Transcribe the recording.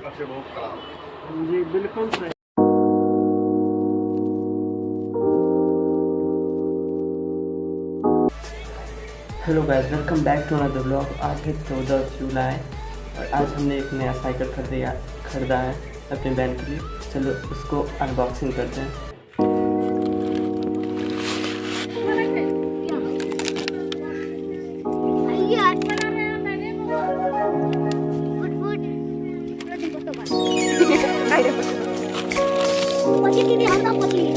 तरफ से बहुत खराब। जी बिल्कुल सही। Hello guys, welcome back to another blog. आज है 14 जुलाई और आज हमने एक नया साइकिल खरीदा है अपनी बहन के लिए। चलो उसको अनबॉक्सिंग करते हैं। पची